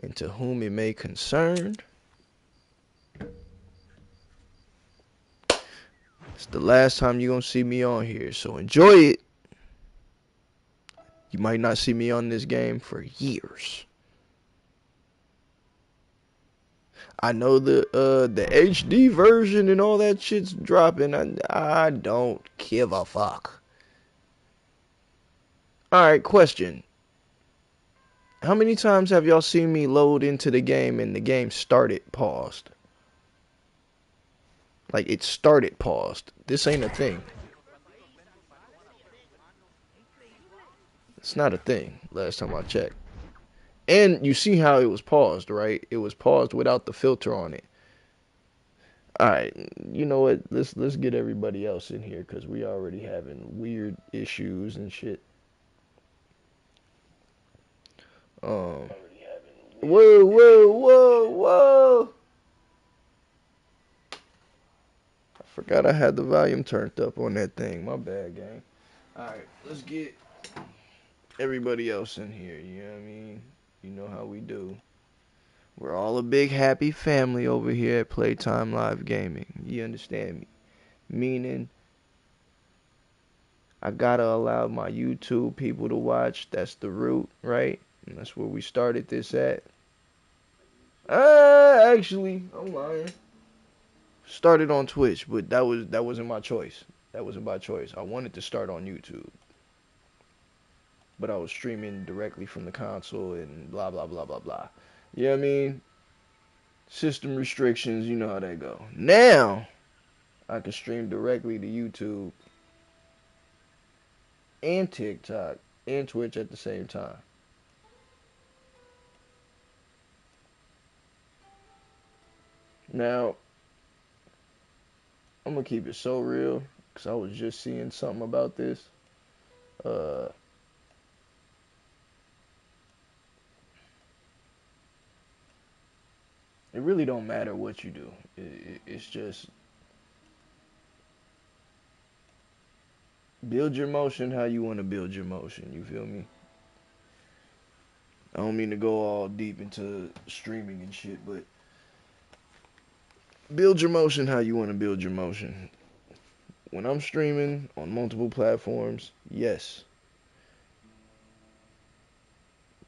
And to whom it may concern, it's the last time you're gonna see me on here, so enjoy it. You might not see me on this game for years. I know the HD version and all that shit's dropping. I don't give a fuck. Alright, question. How many times have y'all seen me load into the game and the game started paused? Like it started paused. This ain't a thing. It's not a thing last time I checked. And you see how it was paused, right? It was paused without the filter on it. Alright, you know what? Let's get everybody else in here because we already having weird issues and shit. Um Whoa, whoa, whoa, whoa. I forgot I had the volume turned up on that thing. My bad, gang. Alright, let's get everybody else in here, you know what I mean? You know how we do. We're all a big happy family over here at Playtime Live Gaming. You understand me? Meaning, I gotta allow my YouTube people to watch. That's the root, right? And that's where we started this at. Actually, I'm lying. Started on Twitch, but that wasn't my choice. That wasn't my choice. I wanted to start on YouTube, but I was streaming directly from the console and blah blah blah blah blah. You know what I mean? System restrictions, you know how they go. Now I can stream directly to YouTube and TikTok and Twitch at the same time. Now I'm gonna keep it so real because I was just seeing something about this. Uh, it really don't matter what you do. It's just build your motion how you want to build your motion. You feel me? I don't mean to go all deep into streaming and shit, but build your motion how you want to build your motion. When I'm streaming on multiple platforms, yes,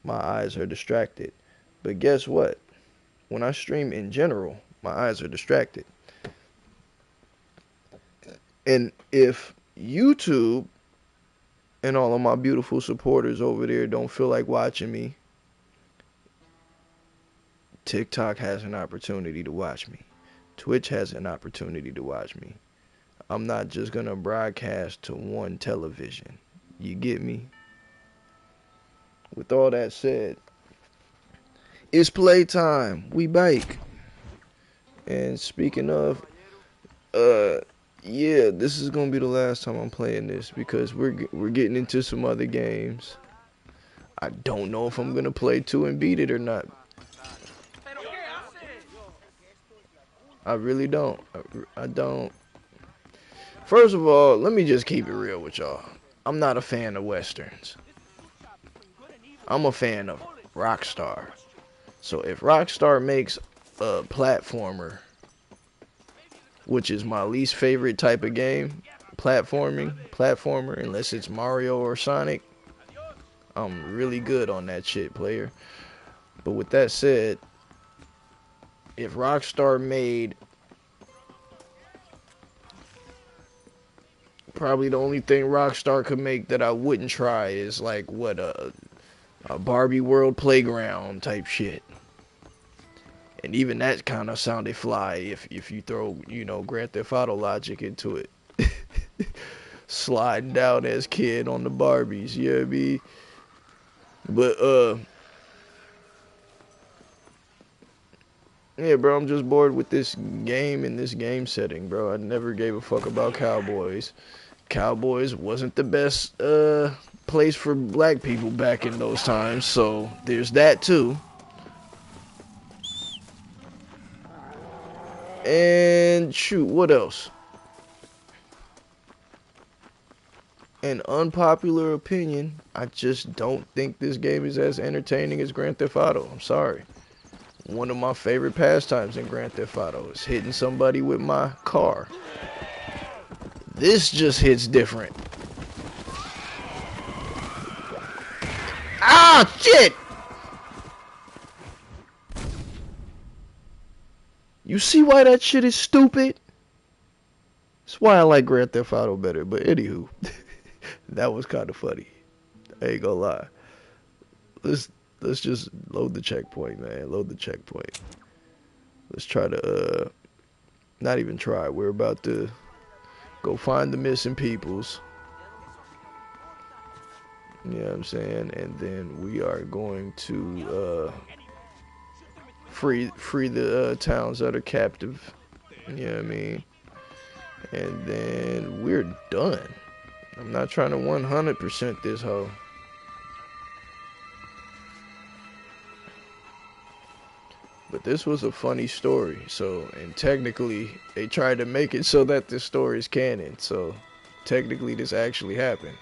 my eyes are distracted. But guess what? When I stream in general, my eyes are distracted. And if YouTube and all of my beautiful supporters over there don't feel like watching me, TikTok has an opportunity to watch me. Twitch has an opportunity to watch me. I'm not just gonna broadcast to one television. You get me? With all that said, it's playtime. We bike. And speaking of, uh, yeah, this is gonna be the last time I'm playing this because we're getting into some other games. I don't know if I'm gonna play 2 and beat it or not. I really don't. I don't. First of all, let me just keep it real with y'all. I'm not a fan of westerns. I'm a fan of Rockstar. So if Rockstar makes a which is my least favorite type of game, platformer, unless it's Mario or Sonic, I'm really good on that shit, player. But with that said, if Rockstar made probably the only thing Rockstar could make that I wouldn't try is like what a Barbie World Playground type shit. And even that kind of sounded fly if you throw, Grand Theft Auto logic into it. Sliding down as kid on the Barbies, you know what I mean? But yeah, bro, I'm just bored with this game and this game setting, bro. I never gave a fuck about cowboys. Cowboys wasn't the best place for black people back in those times, so there's that too. And shoot, what else? An unpopular opinion, I just don't think this game is as entertaining as Grand Theft Auto. I'm sorry. One of my favorite pastimes in Grand Theft Auto is hitting somebody with my car. This just hits different. Ah, shit! You see why that shit is stupid? That's why I like Grand Theft Auto better. But anywho, that was kind of funny. I ain't gonna lie. Let's just load the checkpoint, man. Load the checkpoint. Let's try to not even try. We're about to go find the missing peoples. You know what I'm saying? And then we are going to free the towns that are captive. You know what I mean? And then we're done. I'm not trying to 100% this hoe. But this was a funny story. So, and technically, they tried to make it so that this story is canon. So, technically, this actually happened.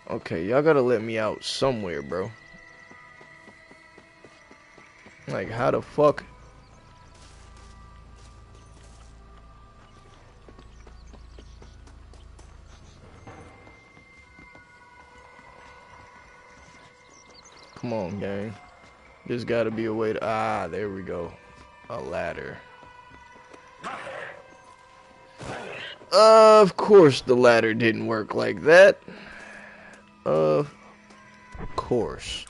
Okay, y'all gotta let me out somewhere, bro. Like, how the fuck? Come on, gang. There's gotta be a way to... Ah, there we go. A ladder. Of course the ladder didn't work like that. Of course.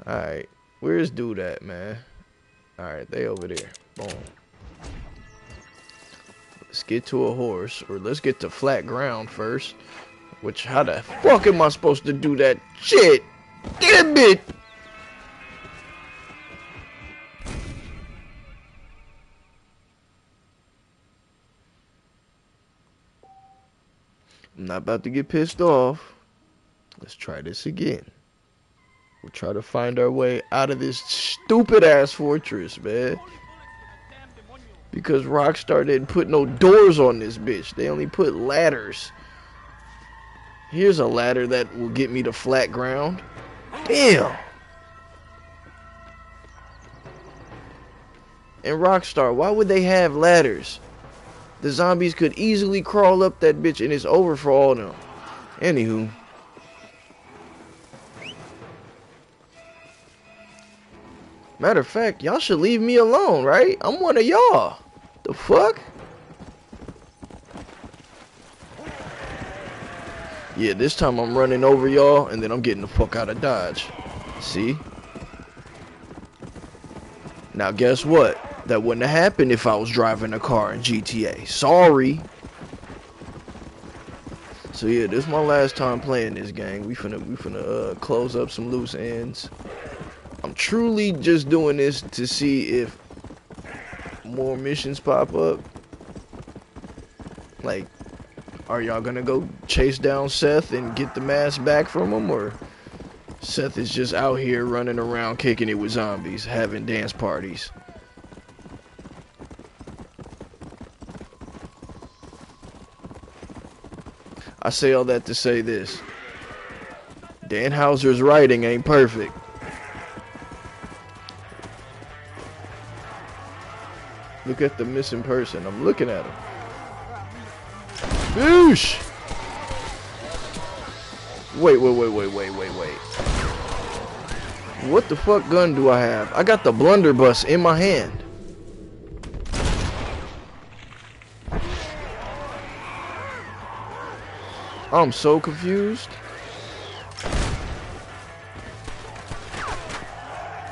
Alright. Where's dude at, man? Alright, they over there. Boom. Let's get to a horse. Or let's get to flat ground first. Which, how the fuck am I supposed to do that shit? Damn it! I'm not about to get pissed off. Let's try this again. We'll try to find our way out of this stupid ass fortress, man. Because Rockstar didn't put no doors on this bitch. They only put ladders. Here's a ladder that will get me to flat ground. Damn. And Rockstar, why would they have ladders? The zombies could easily crawl up that bitch and it's over for all of them. Anywho. Matter of fact, y'all should leave me alone, right? I'm one of y'all. The fuck? Yeah, this time I'm running over y'all and then I'm getting the fuck out of Dodge. See? Now guess what? That wouldn't have happened if I was driving a car in GTA. Sorry. So yeah, this is my last time playing this game. We finna close up some loose ends. I'm truly just doing this to see if more missions pop up. Like, are y'all gonna go chase down Seth and get the mask back from him, or Seth is just out here running around kicking it with zombies, having dance parties? I say all that to say this. Dan Houser's writing ain't perfect. Look at the missing person. I'm looking at him. Boosh! Wait. What the fuck gun do I have? I got the blunderbuss in my hand. I'm so confused.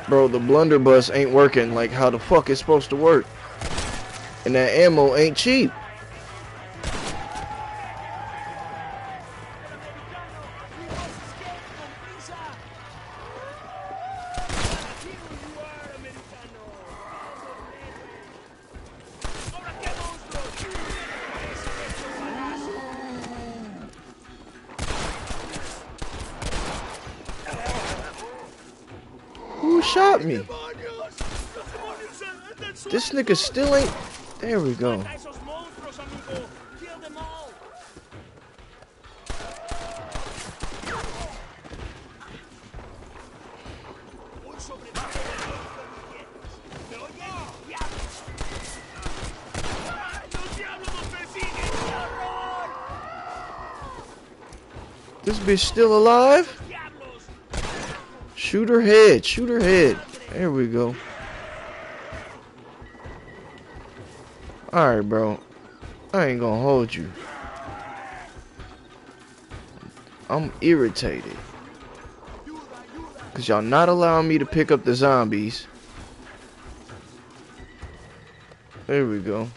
Bro, the blunderbuss ain't working like how the fuck it's supposed to work. And that ammo ain't cheap. Who shot me? This nigga still ain't. There we go. This bitch still alive? Shoot her head. Shoot her head. There we go. Alright, bro. I ain't gonna hold you. I'm irritated. Because y'all not allowing me to pick up the zombies. There we go.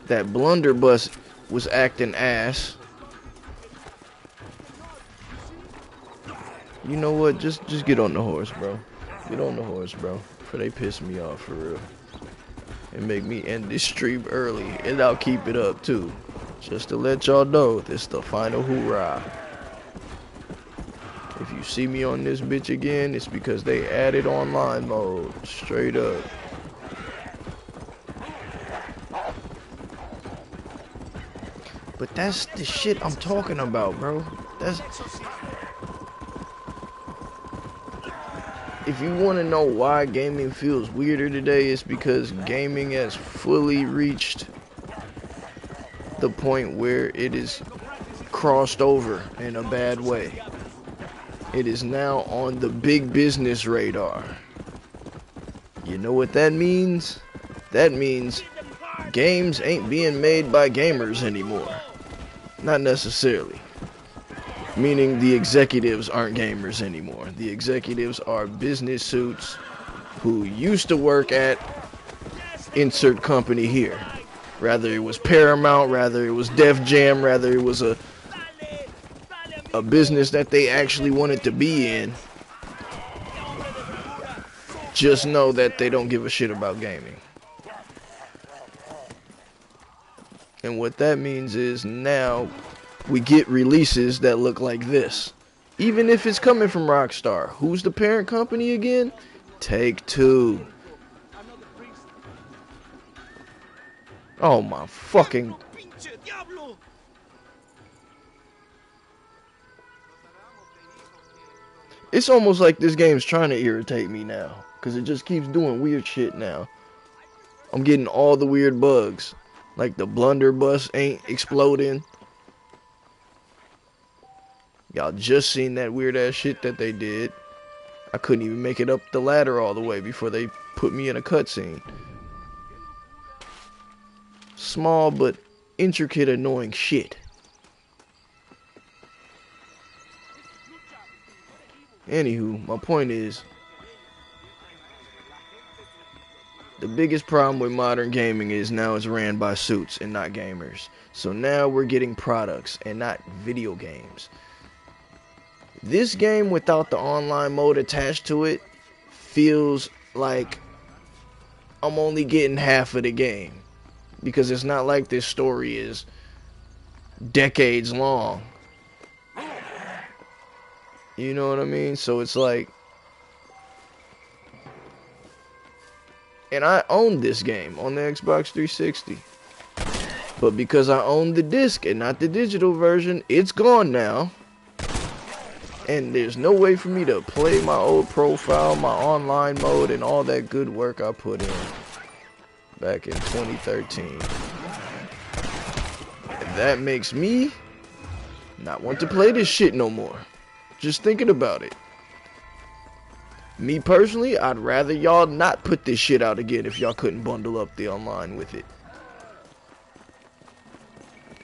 That blunderbuss was acting ass. You know what? Just get on the horse, bro. Get on the horse, bro. Before they piss me off for real. And make me end this stream early. And I'll keep it up too. Just to let y'all know, this is the final hoorah. If you see me on this bitch again, it's because they added online mode. Straight up. But that's the shit I'm talking about, bro. That's... If you want to know why gaming feels weirder today, it's because gaming has fully reached the point where it is crossed over in a bad way. It is now on the big business radar. You know what that means? That means games ain't being made by gamers anymore. Not necessarily. Meaning the executives aren't gamers anymore. The executives are business suits who used to work at insert company here. Rather it was Paramount, rather it was Def Jam, rather it was a business that they actually wanted to be in. Just know that they don't give a shit about gaming. And what that means is now we get releases that look like this. Even if it's coming from Rockstar. Who's the parent company again? Take-Two. Oh my fucking... It's almost like this game's trying to irritate me now. Because it just keeps doing weird shit now. I'm getting all the weird bugs. Like the blunderbuss ain't exploding. Y'all just seen that weird ass shit that they did. I couldn't even make it up the ladder all the way before they put me in a cutscene. Small but intricate annoying shit. Anywho, my point is, the biggest problem with modern gaming is now it's ran by suits and not gamers. So now we're getting products and not video games. This game without the online mode attached to it feels like I'm only getting half of the game. Because it's not like this story is decades long. You know what I mean? So it's like... And I owned this game on the Xbox 360. But because I own the disc and not the digital version, it's gone now. And there's no way for me to play my old profile, my online mode, and all that good work I put in back in 2013. And that makes me not want to play this shit no more. Just thinking about it. Me personally, I'd rather y'all not put this shit out again if y'all couldn't bundle up the online with it.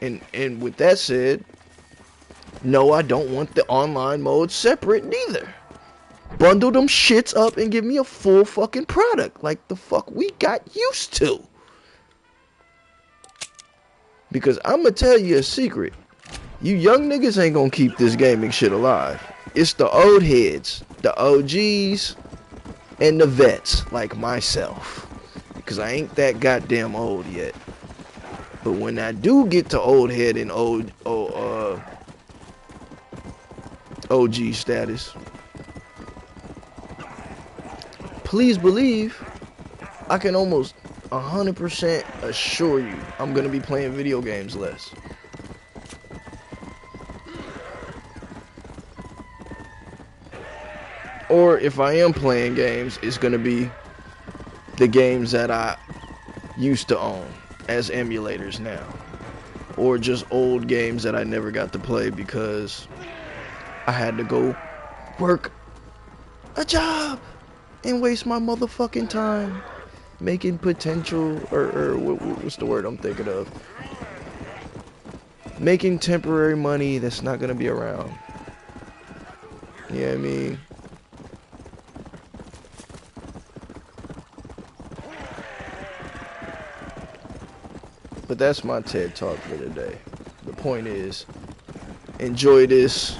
And with that said, no, I don't want the online mode separate neither. Bundle them shits up and give me a full fucking product like the fuck we got used to. Because I'ma tell you a secret. You young niggas ain't gonna keep this gaming shit alive. It's the old heads, the OGs, and the vets like myself. Because I ain't that goddamn old yet. But when I do get to old head and OG status, please believe, I can almost 100% assure you I'm gonna be playing video games less. Or if I am playing games, it's gonna be the games that I used to own as emulators now. Or just old games that I never got to play because I had to go work a job and waste my motherfucking time making potential, or what's the word I'm thinking of? Making temporary money that's not gonna be around. You know what I mean? But that's my TED Talk for today. The point is, enjoy this,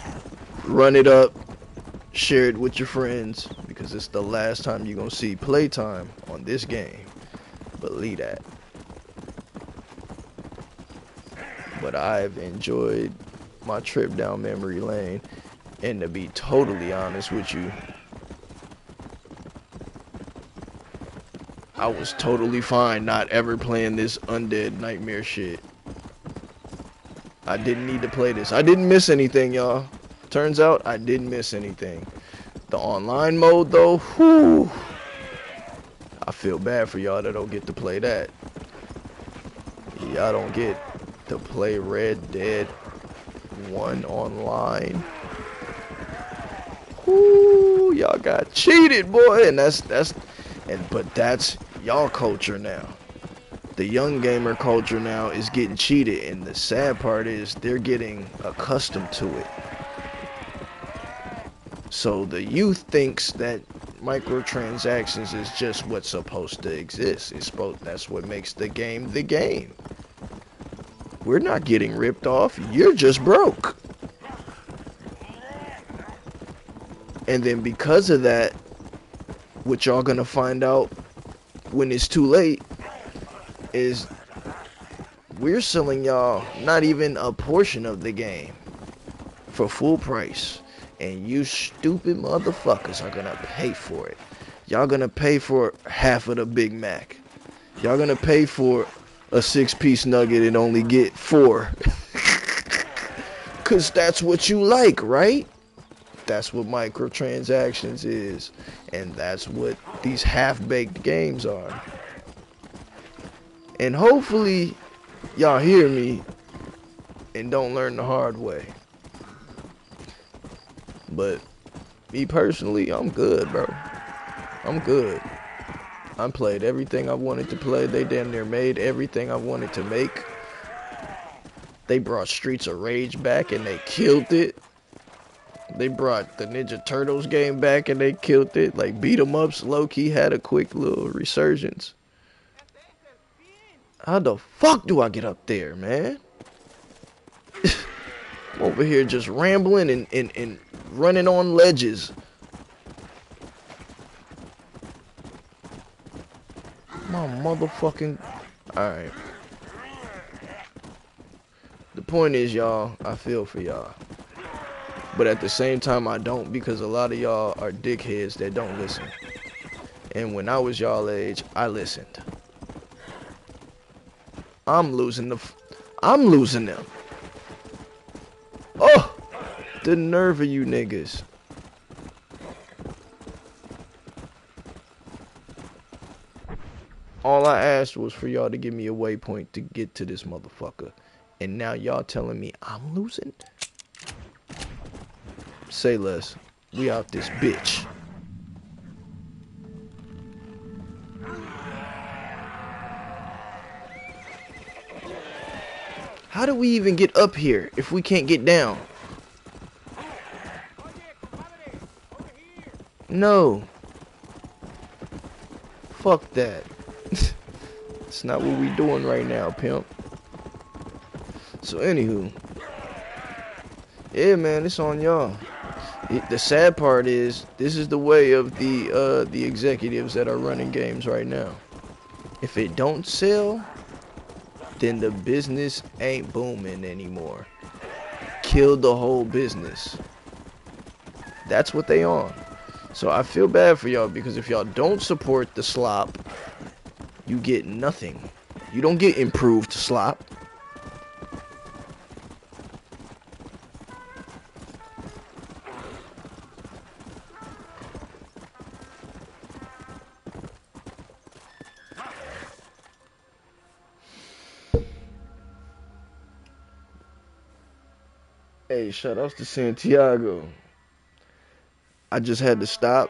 run it up, share it with your friends, because it's the last time you're gonna see playtime on this game. Believe that. But I've enjoyed my trip down memory lane, and to be totally honest with you, I was totally fine not ever playing this Undead Nightmare shit. I didn't need to play this. I didn't miss anything, y'all. Turns out I didn't miss anything. The online mode, though, whew, I feel bad for y'all that don't get to play that. Y'all don't get to play Red Dead 1 online. Whoo, y'all got cheated, boy, and but that's y'all culture now. The young gamer culture now is getting cheated, and the sad part is they're getting accustomed to it. So the youth thinks that microtransactions is just what's supposed to exist. That's what makes the game the game. We're not getting ripped off. You're just broke. And then because of that, what y'all gonna find out when it's too late is we're selling y'all not even a portion of the game for full price. And you stupid motherfuckers are gonna pay for it. Y'all gonna pay for half of the Big Mac. Y'all gonna pay for a 6-piece nugget and only get 4. Cause that's what you like, right? That's what microtransactions is. And that's what these half-baked games are. And hopefully y'all hear me and don't learn the hard way. But me personally, I'm good, bro. I'm good. I played everything I wanted to play. They damn near made everything I wanted to make. They brought Streets of Rage back and they killed it. They brought the Ninja Turtles game back and they killed it. Like, beat 'em ups low-key had a quick little resurgence. How the fuck do I get up there, man? I'm over here just rambling and running on ledges. My motherfucking... Alright. The point is, y'all, I feel for y'all. But at the same time, I don't, because a lot of y'all are dickheads that don't listen. And when I was y'all age, I listened. I'm losing them. Oh! The nerve of you niggas. All I asked was for y'all to give me a waypoint to get to this motherfucker. And now y'all telling me I'm losing? Say less. We out this bitch. How do we even get up here if we can't get down? No. Fuck that. It's not what we doing right now, pimp. So anywho. Yeah, man, it's on y'all. The sad part is, this is the way of the executives that are running games right now. If it don't sell, then the business ain't booming anymore. Kill the whole business. That's what they on. So I feel bad for y'all, because if y'all don't support the slop, you get nothing. You don't get improved slop. Hey, shout outs to Santiago. I just had to stop,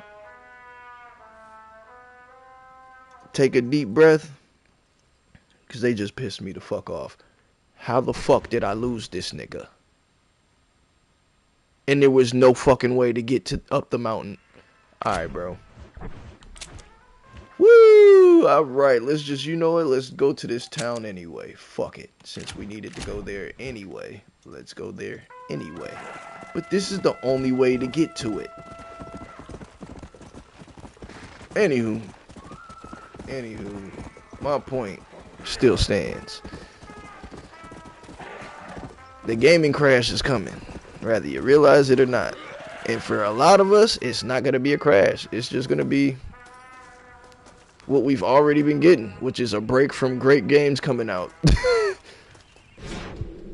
take a deep breath, because they just pissed me the fuck off. How the fuck did I lose this nigga? And there was no fucking way to get to up the mountain. Alright, bro. Woo! Alright, let's just, you know what? Let's go to this town anyway. Fuck it. Since we needed to go there anyway, let's go there anyway. But this is the only way to get to it. Anywho, my point still stands. The gaming crash is coming, whether you realize it or not. And for a lot of us, it's not going to be a crash. It's just going to be what we've already been getting, which is a break from great games coming out.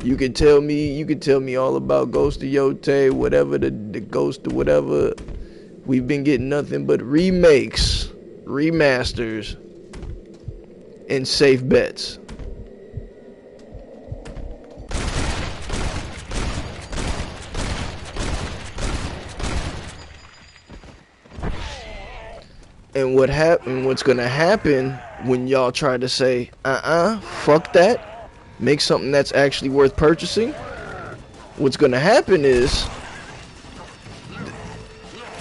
You could tell me all about Ghost of Yote, whatever, the Ghost of whatever. We've been getting nothing but remakes, remasters, and safe bets. And what's gonna happen when y'all try to say, fuck that, make something that's actually worth purchasing? What's gonna happen is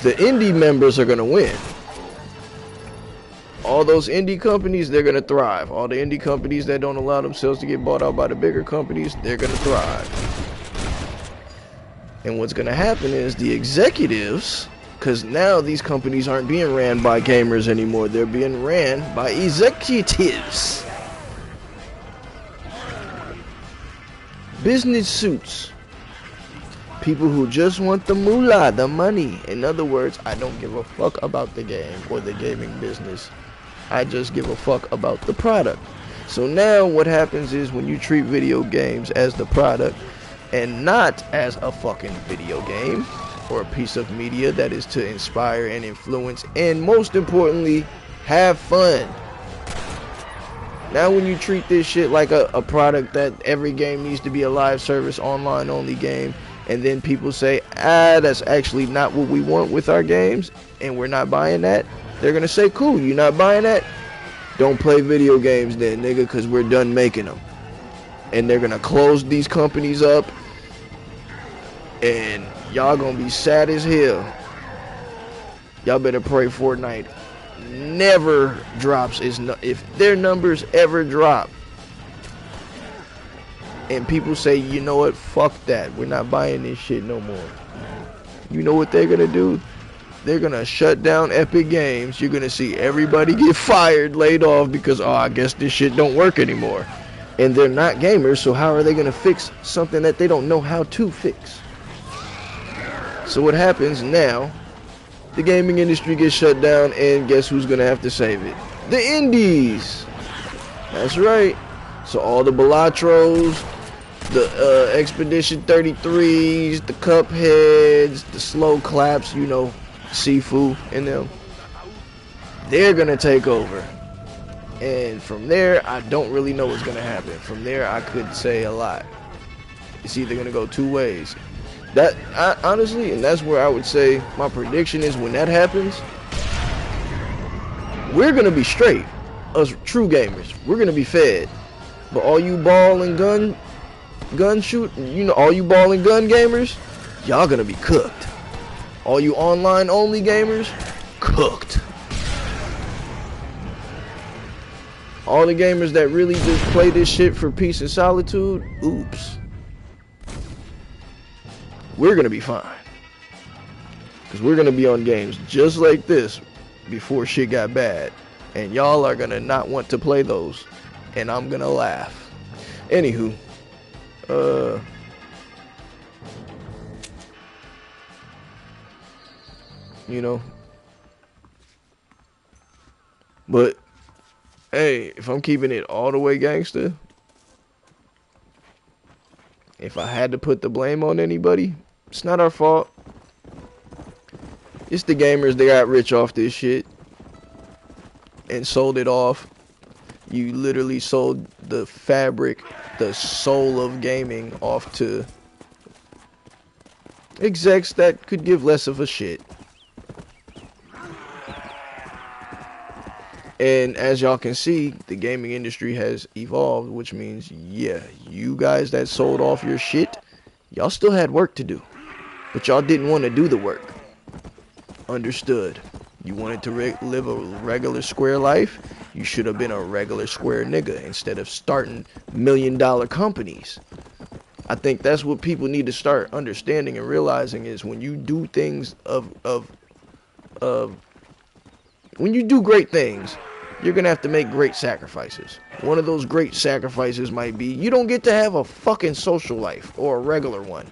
the indie members are gonna win. All those indie companies, they're gonna thrive. All the indie companies that don't allow themselves to get bought out by the bigger companies, they're gonna thrive. And what's gonna happen is the executives, because now these companies aren't being ran by gamers anymore, they're being ran by executives. Business suits. People who just want the moolah, the money. In other words, I don't give a fuck about the game or the gaming business. I just give a fuck about the product. So now what happens is, when you treat video games as the product and not as a fucking video game or a piece of media that is to inspire and influence and, most importantly, have fun. Now when you treat this shit like a product that every game needs to be a live service, online only game, and then people say, that's actually not what we want with our games, and we're not buying that, they're gonna say, cool, you not buying that? Don't play video games then, nigga, because we're done making them. And they're gonna close these companies up, and y'all gonna be sad as hell. Y'all better pray Fortnite never drops. If their numbers ever drop, and people say, you know what, fuck that, we're not buying this shit no more, you know what they're gonna do? They're gonna shut down Epic Games. You're gonna see everybody get fired, laid off, because, I guess this shit don't work anymore. And they're not gamers, so how are they gonna fix something that they don't know how to fix? So what happens now? The gaming industry gets shut down, and guess who's gonna have to save it? The indies. That's right. So all the Balatros, the Expedition 33s, the Cupheads, the Slow Claps, you know, Sifu and them, they're gonna take over. And from there, I don't really know what's gonna happen. From there, I could say a lot. It's either gonna go two ways. Honestly, and that's where I would say my prediction is, when that happens, we're gonna be straight. Us true gamers, we're gonna be fed. But all you ball and gun shoot, you know, all you ball and gun gamers, y'all gonna be cooked. All you online only gamers, cooked. All the gamers that really just play this shit for peace and solitude, oops. We're gonna be fine. Because we're gonna be on games just like this before shit got bad. And y'all are gonna not want to play those. And I'm gonna laugh. Anywho, you know, But hey, if I'm keeping it all the way gangster, if I had to put the blame on anybody, it's not our fault. It's the gamers that got rich off this shit and sold it off. You literally sold the fabric, the soul of gaming off to execs that could give less of a shit. And as y'all can see, the gaming industry has evolved, which means, yeah, you guys that sold off your shit, y'all still had work to do. But y'all didn't want to do the work. Understood. You wanted to live a regular square life? You should have been a regular square nigga instead of starting $1 million companies. I think that's what people need to start understanding and realizing is when you do things when you do great things, you're gonna have to make great sacrifices. One of those great sacrifices might be you don't get to have a fucking social life or a regular one.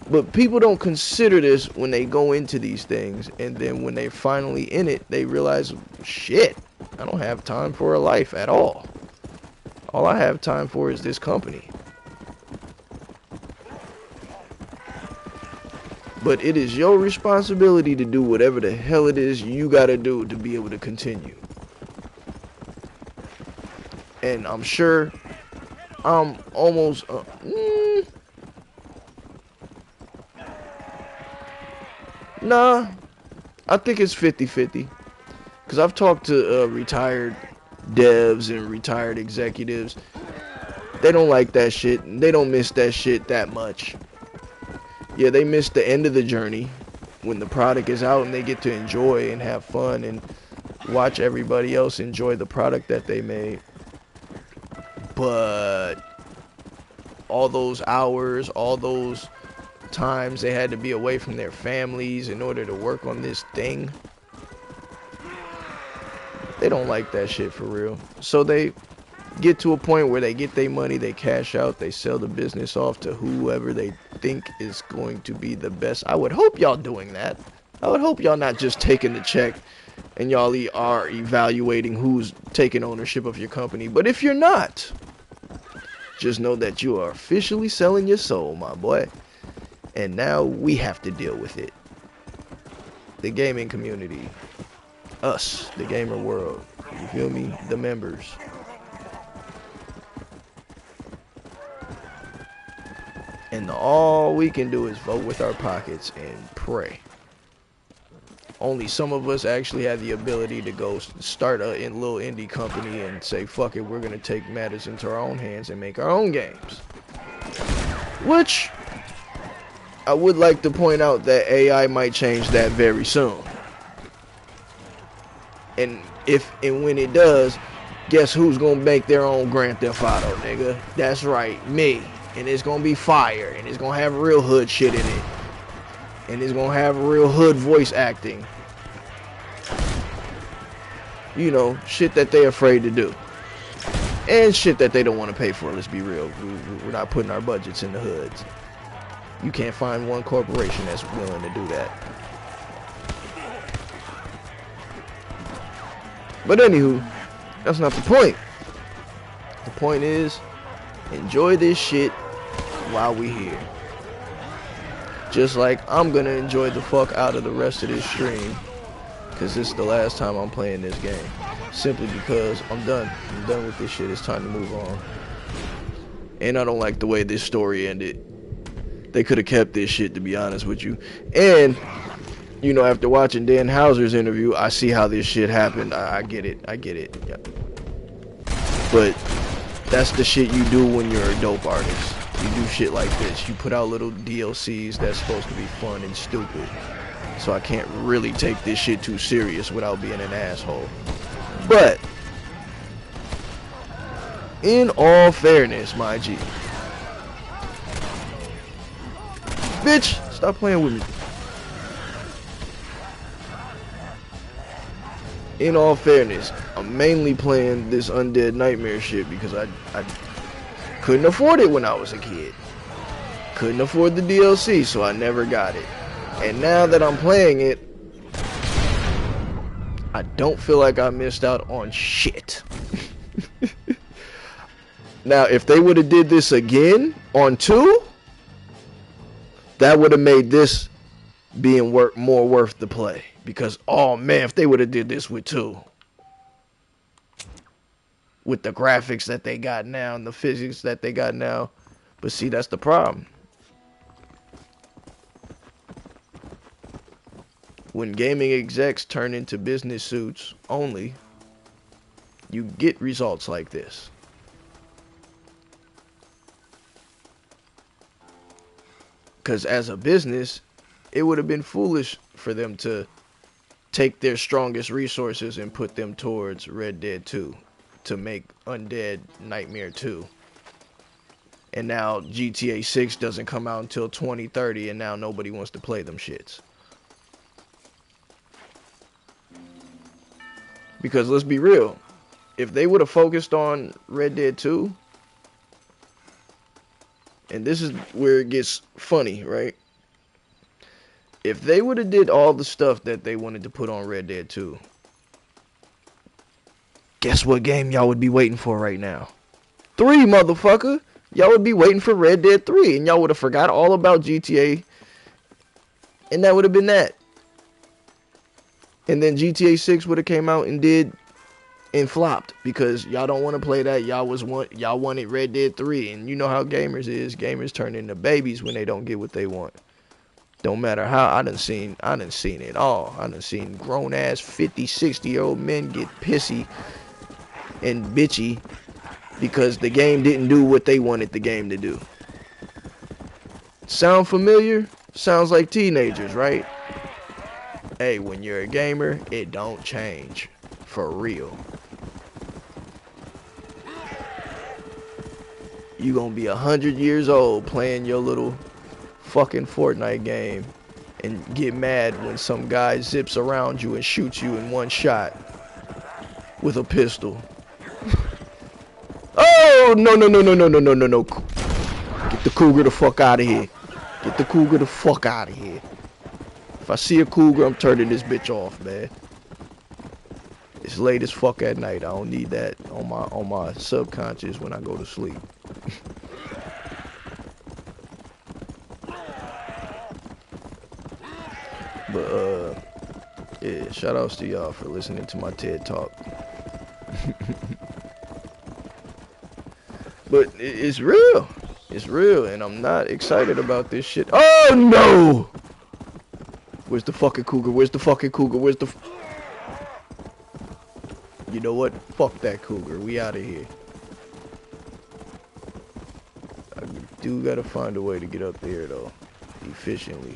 But people don't consider this when they go into these things, and then when they're finally in it, they realize, shit, I don't have time for a life at all. All I have time for is this company. But it is your responsibility to do whatever the hell it is you gotta do to be able to continue. And I'm sure I'm almost... Nah, I think it's 50-50. Because I've talked to retired devs and retired executives. They don't like that shit. They don't miss that shit that much. Yeah, they miss the end of the journey when the product is out and they get to enjoy and have fun and watch everybody else enjoy the product that they made. But all those hours, all those times they had to be away from their families in order to work on this thing, they don't like that shit for real. So they get to a point where they get their money, they cash out, they sell the business off to whoever they think is going to be the best. I would hope y'all doing that. I would hope y'all not just taking the check and y'all are evaluating who's taking ownership of your company. But if you're not, just know that you are officially selling your soul, my boy. And now we have to deal with it. The gaming community. Us, the gamer world. You feel me? The members. And all we can do is vote with our pockets and pray. Only some of us actually have the ability to go start a little indie company and say, fuck it, we're going to take matters into our own hands and make our own games. Which, I would like to point out that AI might change that very soon. And if and when it does, guess who's going to make their own Grand Theft Auto, nigga? That's right, me. And it's gonna be fire, and it's gonna have real hood shit in it, and it's gonna have real hood voice acting. You know, shit that they're afraid to do, and shit that they don't want to pay for. Let's be real, we're not putting our budgets in the hoods. You can't find one corporation that's willing to do that. But anywho, that's not the point. The point is, enjoy this shit while we here. Just like I'm gonna enjoy the fuck out of the rest of this stream, because this is the last time I'm playing this game. Simply because I'm done. I'm done with this shit. It's time to move on. And I don't like the way this story ended. They could have kept this shit, to be honest with you. And, you know, after watching Dan Houser's interview, I see how this shit happened. I get it. I get it. Yeah. But that's the shit you do when you're a dope artist. You do shit like this. You put out little DLCs that's supposed to be fun and stupid. So I can't really take this shit too serious without being an asshole. But, in all fairness, my G. Bitch, stop playing with me. In all fairness, I'm mainly playing this Undead Nightmare shit because I couldn't afford it when I was a kid. Couldn't afford the DLC, so I never got it. And now that I'm playing it, I don't feel like I missed out on shit. Now, if they would have did this again on 2, that would have made this being more worth the play. Because, oh man, if they would have did this with 2, with the graphics that they got now and the physics that they got now. But see, that's the problem. When gaming execs turn into business suits only, you get results like this. Because as a business, it would have been foolish for them to take their strongest resources and put them towards Red Dead 2 to make Undead Nightmare 2. And now GTA 6 doesn't come out until 2030, and now nobody wants to play them shits. Because let's be real, if they would have focused on Red Dead 2, and this is where it gets funny, right? If they would have did all the stuff that they wanted to put on Red Dead 2, guess what game y'all would be waiting for right now? 3, motherfucker! Y'all would be waiting for Red Dead 3, and y'all would have forgot all about GTA, and that would have been that. And then GTA 6 would have came out and did and flopped because y'all don't want to play that. Y'all wanted Red Dead 3, and you know how gamers is. Gamers turn into babies when they don't get what they want. Don't matter how. I done seen it all. I done seen grown ass 50, 60-year-old men get pissy and bitchy because the game didn't do what they wanted the game to do. Sound familiar? Sounds like teenagers, right? Hey, when you're a gamer, it don't change. For real. You gonna be 100 years old playing your little fucking Fortnite game and get mad when some guy zips around you and shoots you in one shot with a pistol. Oh, no. Get the cougar the fuck out of here. Get the cougar the fuck out of here. If I see a cougar, I'm turning this bitch off, man. It's late as fuck at night. I don't need that on my subconscious when I go to sleep. But yeah, shout outs to y'all for listening to my TED Talk. But it's real. It's real, and I'm not excited about this shit. Oh no! Where's the fucking cougar? Where's the fucking cougar? Where's the... You know what? Fuck that cougar. We out of here. I do gotta find a way to get up there, though. Efficiently.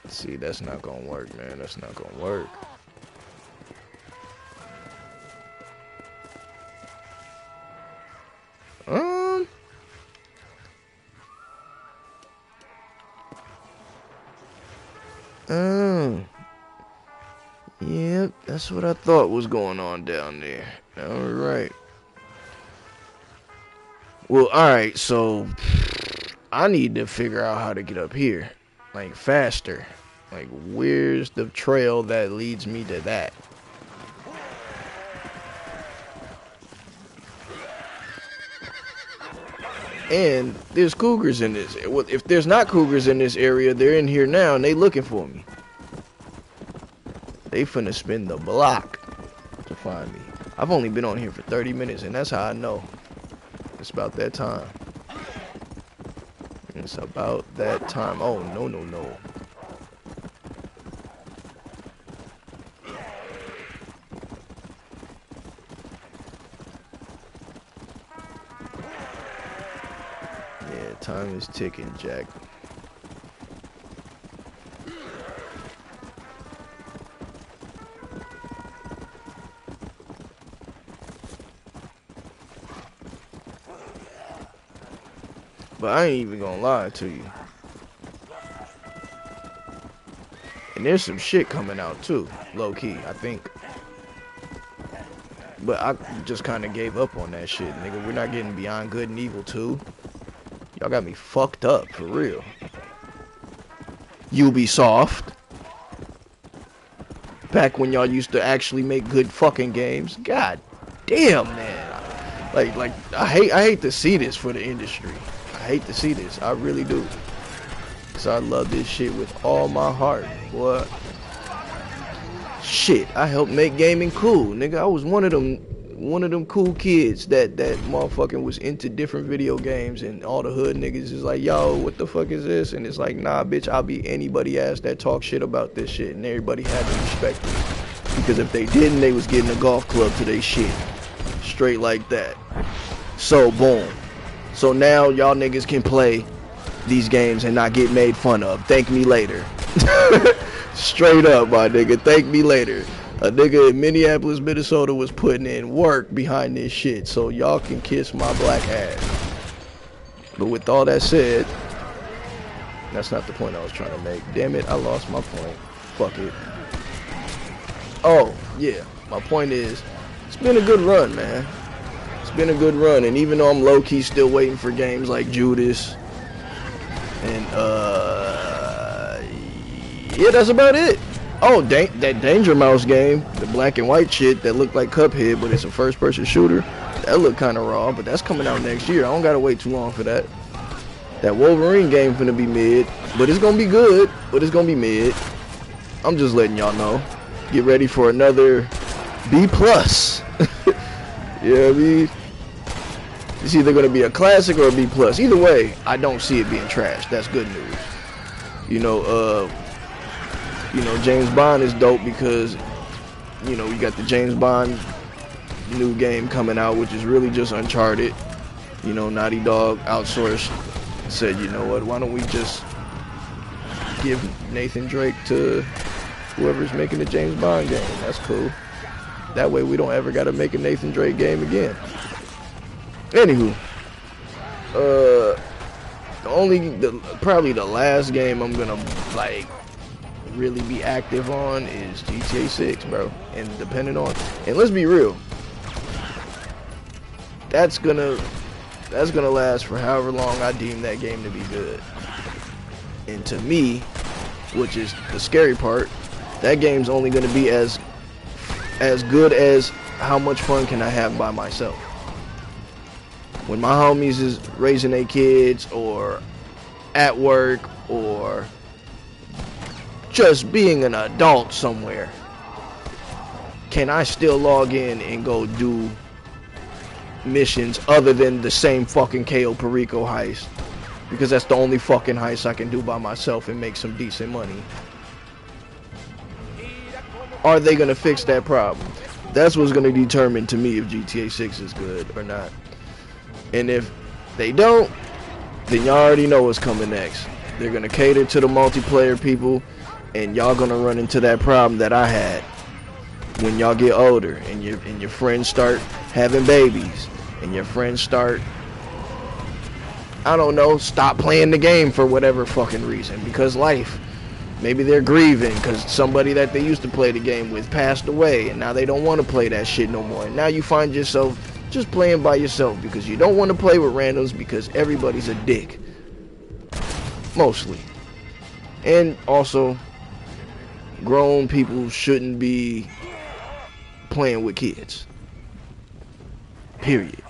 See, that's not gonna work, man. That's not gonna work. Yep, that's what I thought was going on down there. Alright. Well, alright, so I need to figure out how to get up here. Like, faster. Like, where's the trail that leads me to that? And there's cougars in this. Well, if there's not cougars in this area, they're in here now and they looking for me. They finna spin the block to find me. I've only been on here for 30 minutes, and that's how I know. It's about that time. It's about that time. Oh, no. Yeah, time is ticking, Jack. But I ain't even gonna lie to you. And there's some shit coming out too, low key, I think. But I just kind of gave up on that shit, nigga. We're not getting Beyond Good and Evil 2. Y'all got me fucked up, for real. Ubisoft. Back when y'all used to actually make good fucking games. God damn, man. Like I hate to see this for the industry. I hate to see this. I really do. So I love this shit with all my heart. Boy. Shit, I helped make gaming cool, nigga. I was one of them cool kids that motherfucking was into different video games, and all the hood niggas is like, yo, what the fuck is this? And it's like, nah, bitch, I'll be anybody ass that talk shit about this shit, and everybody had to respect me. Because if they didn't, they was getting a golf club to their shit. Straight like that. So, boom. So now y'all niggas can play these games and not get made fun of. Thank me later. Straight up, my nigga. Thank me later. A nigga in Minneapolis, Minnesota was putting in work behind this shit, so y'all can kiss my black ass. But with all that said, that's not the point I was trying to make. Damn it, I lost my point. Fuck it. Oh, yeah. My point is, it's been a good run, man. It's been a good run, and even though I'm low-key still waiting for games like Judas, and, yeah, that's about it. Oh, that Danger Mouse game, the black and white shit that looked like Cuphead, but it's a first-person shooter. That looked kind of raw, but that's coming out next year. I don't gotta wait too long for that. That Wolverine game finna be mid, but it's gonna be good, but it's gonna be mid. I'm just letting y'all know. Get ready for another B+. You know what I mean? It's either gonna be a classic or a B+. Either way, I don't see it being trash. That's good news. You know, James Bond is dope because, you know, you got the James Bond new game coming out, which is really just Uncharted. You know, Naughty Dog outsourced, said, you know what, why don't we just give Nathan Drake to whoever's making the James Bond game. That's cool. That way we don't ever gotta make a Nathan Drake game again. Anywho, probably the last game I'm gonna like really be active on is GTA 6, bro. And depending on, and let's be real, that's gonna last for however long I deem that game to be good. And to me, which is the scary part, that game's only gonna be as good as how much fun can I have by myself. When my homies is raising their kids or at work or just being an adult somewhere, can I still log in and go do missions other than the same fucking Cayo Perico heist? Because that's the only fucking heist I can do by myself and make some decent money. Are they gonna fix that problem? That's what's gonna determine to me if GTA 6 is good or not. And if they don't, then y'all already know what's coming next. They're gonna cater to the multiplayer people, and y'all gonna run into that problem that I had when y'all get older and your friends start having babies and your friends start, I don't know, stop playing the game for whatever fucking reason, because life. Maybe they're grieving because somebody that they used to play the game with passed away, and now they don't want to play that shit no more. And now you find yourself just playing by yourself because you don't want to play with randoms because everybody's a dick. Mostly. And also, grown people shouldn't be playing with kids. Period.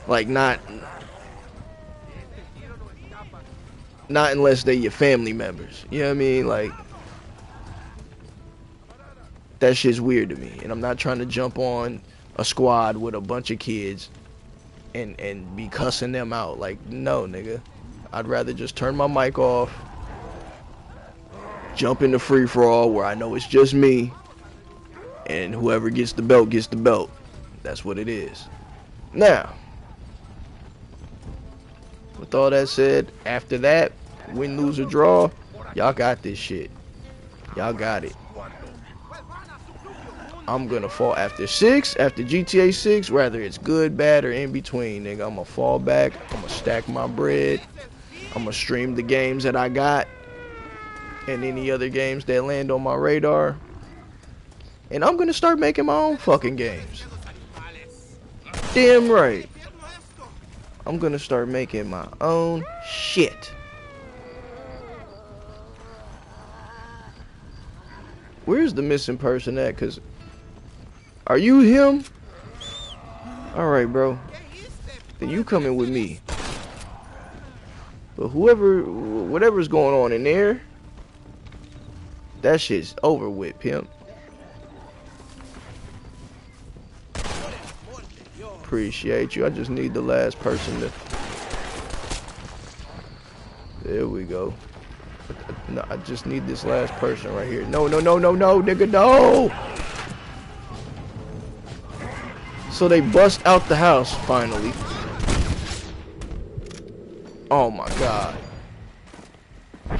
Like, not unless they're your family members. You know what I mean? Like, that shit's weird to me. And I'm not trying to jump on a squad with a bunch of kids and be cussing them out. Like, no, nigga. I'd rather just turn my mic off, jump into free-for-all where I know it's just me, and whoever gets the belt gets the belt. That's what it is. Now, with all that said, after that, win, lose, or draw, y'all got this shit. Y'all got it. I'm gonna fall after GTA 6, whether it's good, bad, or in between, nigga. I'm gonna fall back. I'm gonna stack my bread. I'm gonna stream the games that I got and any other games that land on my radar. And I'm gonna start making my own fucking games. Damn right. I'm gonna start making my own shit. Where's the missing person at? Cause are you him? Alright, bro. Then you coming with me. But whatever's going on in there, that shit's over with, pimp. Appreciate you. I just need the last person to... There we go. No, I just need this last person right here. No, nigga, no! So they bust out the house, finally. Oh my god.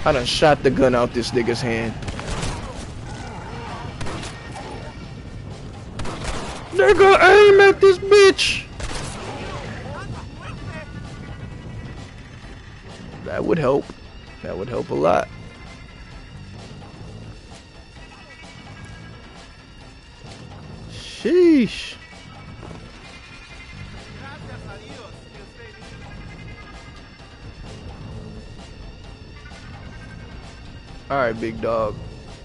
I done shot the gun out this nigga's hand. Nigga, aim at this bitch! That would help. That would help a lot. Sheesh. Alright, big dog.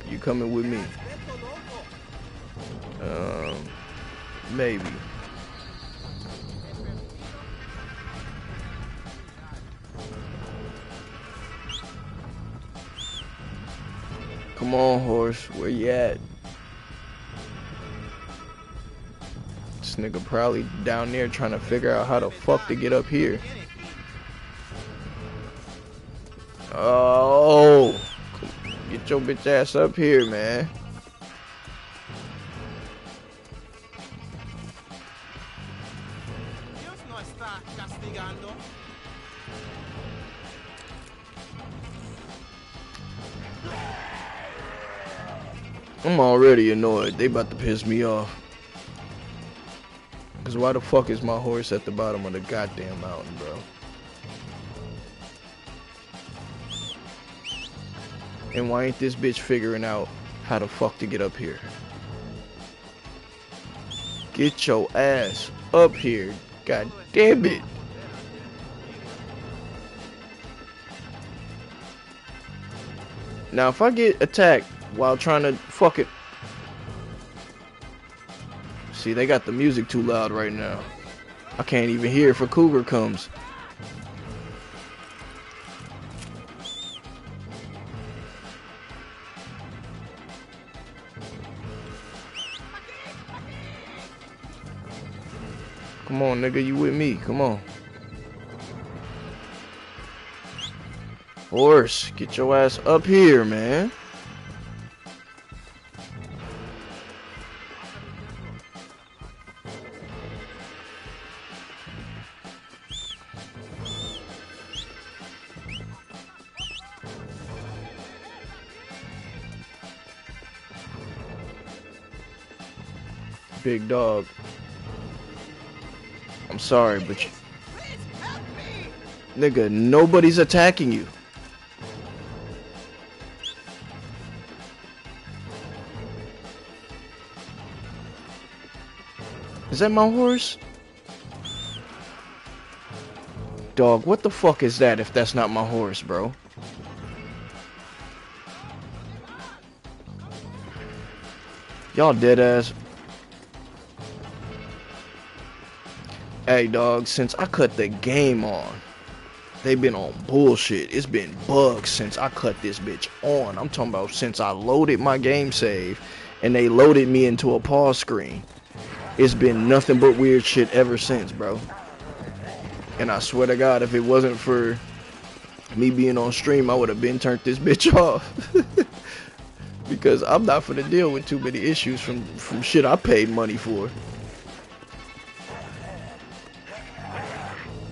You coming with me? Maybe. Come on, horse. Where you at? This nigga probably down there trying to figure out how the fuck to get up here. Oh, get your bitch ass up here, man. I'm already annoyed. They about to piss me off. Cause why the fuck is my horse at the bottom of the goddamn mountain, bro? And why ain't this bitch figuring out how the fuck to get up here? Get your ass up here. God damn it. Now if I get attacked while trying to fuck it. See, they got the music too loud right now. I can't even hear if a cougar comes. Come on, nigga, you with me? Come on. Horse, get your ass up here, man. Big dog. I'm sorry, but you... Nigga, nobody's attacking you. Is that my horse? Dog, what the fuck is that if that's not my horse, bro? Y'all dead ass. Hey dog, since I cut the game on, they been on bullshit. It's been bugs since I cut this bitch on. I'm talking about since I loaded my game save and they loaded me into a pause screen. It's been nothing but weird shit ever since, bro. And I swear to God, if it wasn't for me being on stream, I would have been turned this bitch off. Because I'm not finna deal with too many issues from shit I paid money for.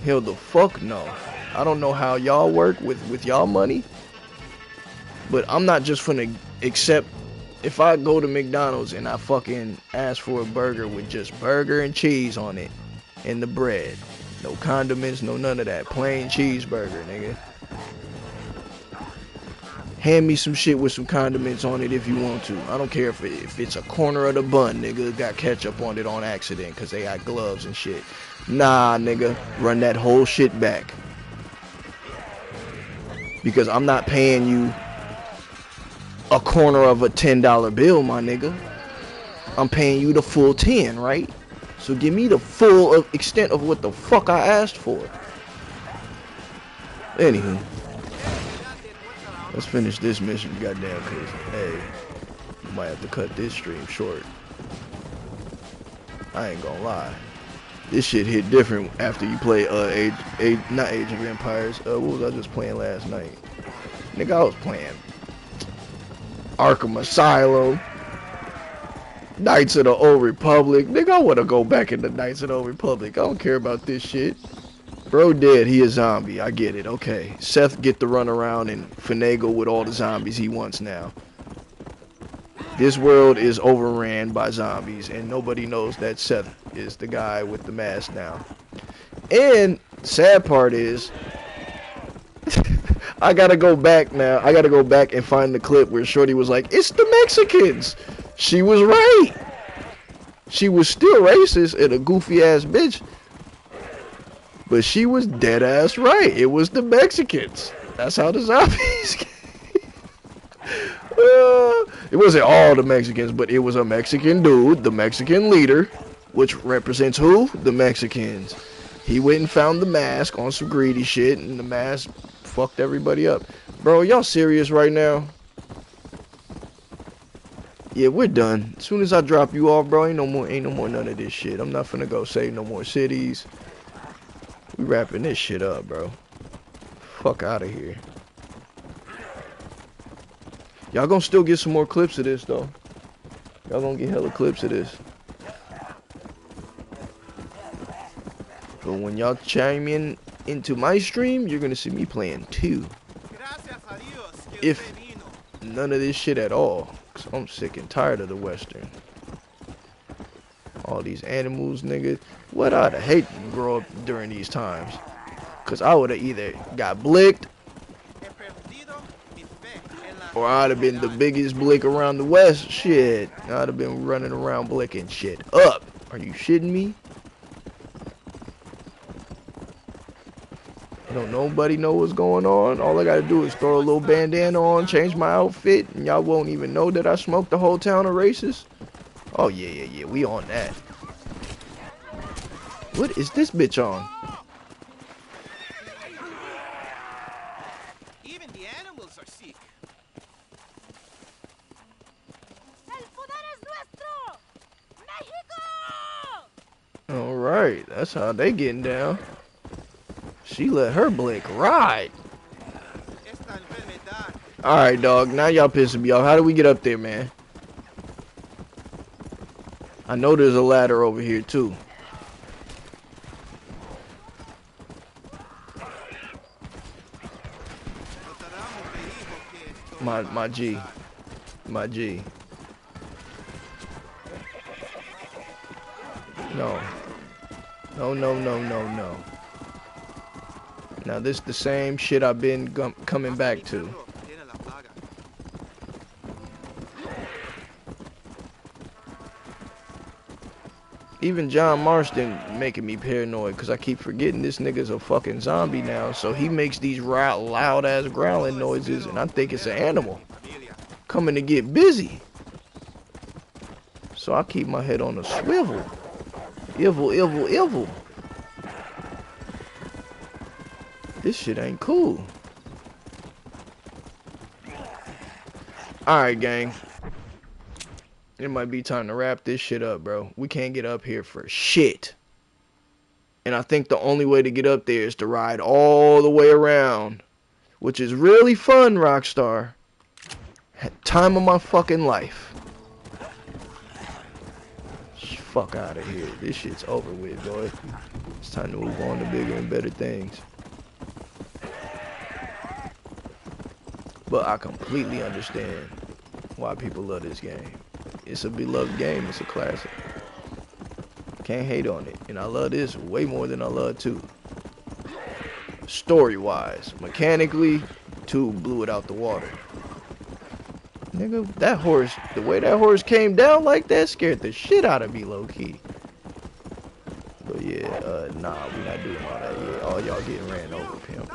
Hell the fuck no. I don't know how y'all work with y'all money, but I'm not just finna accept. If I go to McDonald's and I fucking ask for a burger with just burger and cheese on it and the bread, no condiments, no none of that, plain cheeseburger, nigga. Hand me some shit with some condiments on it if you want to. I don't care if it's a corner of the bun, nigga, got ketchup on it on accident because they got gloves and shit. Nah, nigga, run that whole shit back. Because I'm not paying you a corner of a $10 bill, my nigga. I'm paying you the full 10, right? So give me the full extent of what the fuck I asked for. Anywho. Let's finish this mission, goddamn, cause hey, you might have to cut this stream short. I ain't gonna lie. This shit hit different after you play not Age of Empires. What was I just playing last night? Nigga, I was playing Arkham Asylum, Knights of the Old Republic. Nigga, I wanna go back into Knights of the Old Republic. I don't care about this shit. Bro dead, he a zombie. I get it. Okay. Seth get to run around and finagle with all the zombies he wants now. This world is overran by zombies, and nobody knows that Seth is the guy with the mask now. And sad part is, I gotta go back now. I gotta go back and find the clip where Shorty was like, "It's the Mexicans." She was right. She was still racist and a goofy ass bitch. But she was dead ass right. It was the Mexicans. That's how the zombies came. It wasn't all the Mexicans, but it was a Mexican dude, the Mexican leader, which represents who? The Mexicans. He went and found the mask on some greedy shit, and the mask fucked everybody up. Bro, y'all serious right now? Yeah, we're done. As soon as I drop you off, bro, ain't no more none of this shit. I'm not finna go save no more cities. We wrapping this shit up, bro. Fuck out of here. Y'all gonna still get some more clips of this, though. Y'all gonna get hella clips of this. But when y'all chime in into my stream, you're gonna see me playing too. If none of this shit at all. Cause I'm sick and tired of the Western. All these animals, nigga. What I'd hate to grow up during these times. Cause I would have either got blicked, or I'd have been the biggest blick around the West. Shit. I'd have been running around blicking shit up. Are you shitting me? Don't nobody know what's going on. All I gotta do is throw a little bandana on, change my outfit, and y'all won't even know that I smoked the whole town of racists. Oh yeah, we on that. What is this bitch on? Even the animals are sick. El poder es nuestro. México! All right, that's how they getting down. She let her blick ride. All right, dog. Now y'all pissing me off. How do we get up there, man? I know there's a ladder over here too. My G. No. Now this the same shit I've been coming back to. Even John Marston making me paranoid because I keep forgetting this nigga's a fucking zombie now. So he makes these loud ass growling noises and I think it's an animal coming to get busy. So I keep my head on a swivel. Evil. This shit ain't cool. Alright, gang. It might be time to wrap this shit up, bro. We can't get up here for shit. And I think the only way to get up there is to ride all the way around. Which is really fun, Rockstar. Time of my fucking life. Fuck out of here. This shit's over with, boy. It's time to move on to bigger and better things. But I completely understand why people love this game. It's a beloved game. It's a classic. Can't hate on it. And I love this way more than I love 2. Story-wise. Mechanically, 2 blew it out the water. Nigga, that horse, the way that horse came down like that scared the shit out of me, low key. But yeah, nah, we not doing all that. Yeah, all y'all getting ran over, pimp.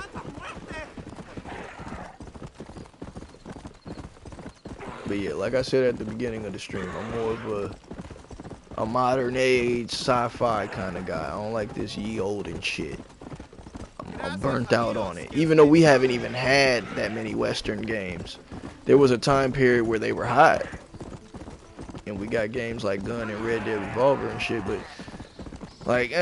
But yeah, like I said at the beginning of the stream, I'm more of a modern age sci-fi kind of guy. I don't like this ye olden shit. I'm burnt out on it. Even though we haven't even had that many Western games. There was a time period where they were hot. And we got games like Gun and Red Dead Revolver and shit, but like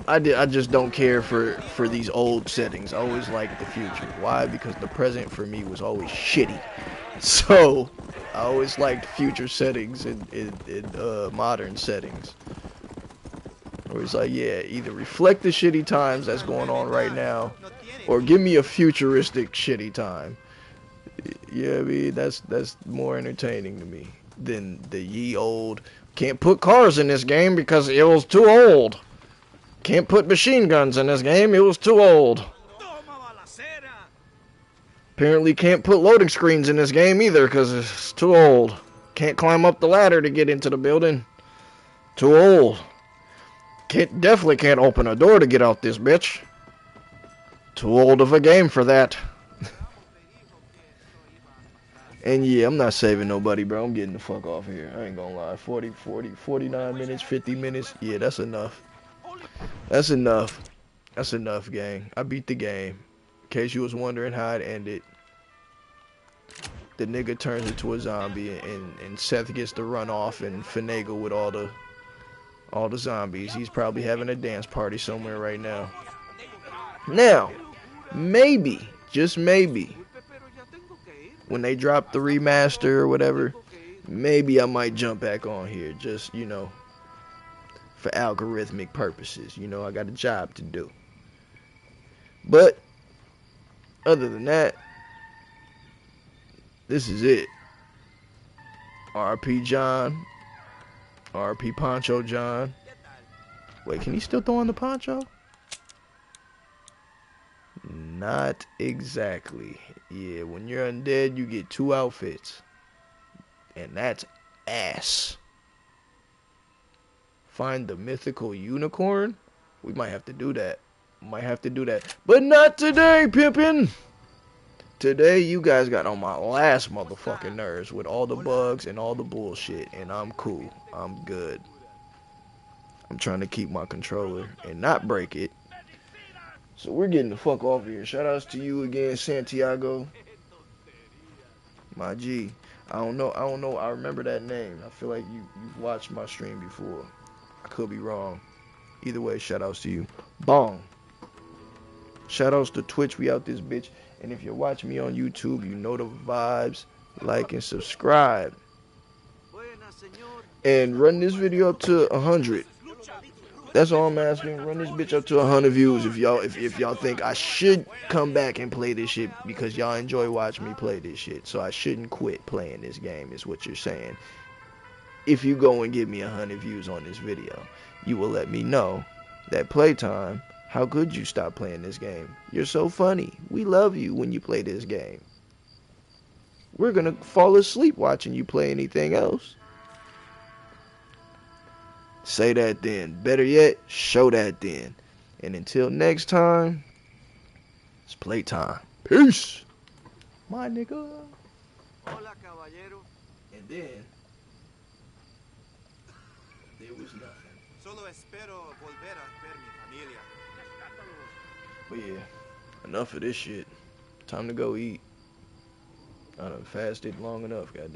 I just don't care for these old settings. I always liked the future. Why? Because the present for me was always shitty. So I always liked future settings and modern settings. Where it's like, yeah, either reflect the shitty times that's going on right now, or give me a futuristic shitty time. Yeah, I mean that's more entertaining to me than the ye old. Can't put cars in this game because it was too old. Can't put machine guns in this game, it was too old. Apparently can't put loading screens in this game either because it's too old. Can't climb up the ladder to get into the building. Too old. Definitely can't open a door to get out this bitch. Too old of a game for that. And yeah, I'm not saving nobody, bro. I'm getting the fuck off here. I ain't gonna lie. 49 minutes, 50 minutes. Yeah, that's enough. That's enough. That's enough, gang. I beat the game. In case you was wondering how it ended. The nigga turns into a zombie and Seth gets to run off and finagle with all the zombies. He's probably having a dance party somewhere right now. Now, maybe, just maybe, when they drop the remaster or whatever, maybe I might jump back on here, just, you know, for algorithmic purposes. You know, I got a job to do. But, other than that, this is it. RP John. RP Poncho John. Wait, can he still throw on the poncho? Not exactly. Yeah, when you're undead, you get 2 outfits. And that's ass. Find the mythical unicorn? We might have to do that. Might have to do that. But not today, pimpin'! Today, you guys got on my last motherfucking nerves with all the bugs and all the bullshit. And I'm cool. I'm good. I'm trying to keep my controller and not break it. So we're getting the fuck off here. Shout outs to you again, Santiago. My G. I don't know. I remember that name. I feel like you've watched my stream before. I could be wrong. Either way, shout outs to you. Bong. Shout outs to Twitch. We out this bitch. And if you're watching me on YouTube, you know the vibes. Like and subscribe. And run this video up to 100. That's all I'm asking. Run this bitch up to 100 views if y'all think I should come back and play this shit because y'all enjoy watching me play this shit. So I shouldn't quit playing this game is what you're saying. If you go and give me 100 views on this video, you will let me know that playtime, how could you stop playing this game? You're so funny. We love you when you play this game. We're gonna fall asleep watching you play anything else. Say that then. Better yet, show that then. And until next time, it's playtime. Peace. My nigga. Hola, caballero. And then, there was nothing. Solo espero volver a ver mi familia. But yeah, enough of this shit. Time to go eat. I done fasted long enough, goddamn.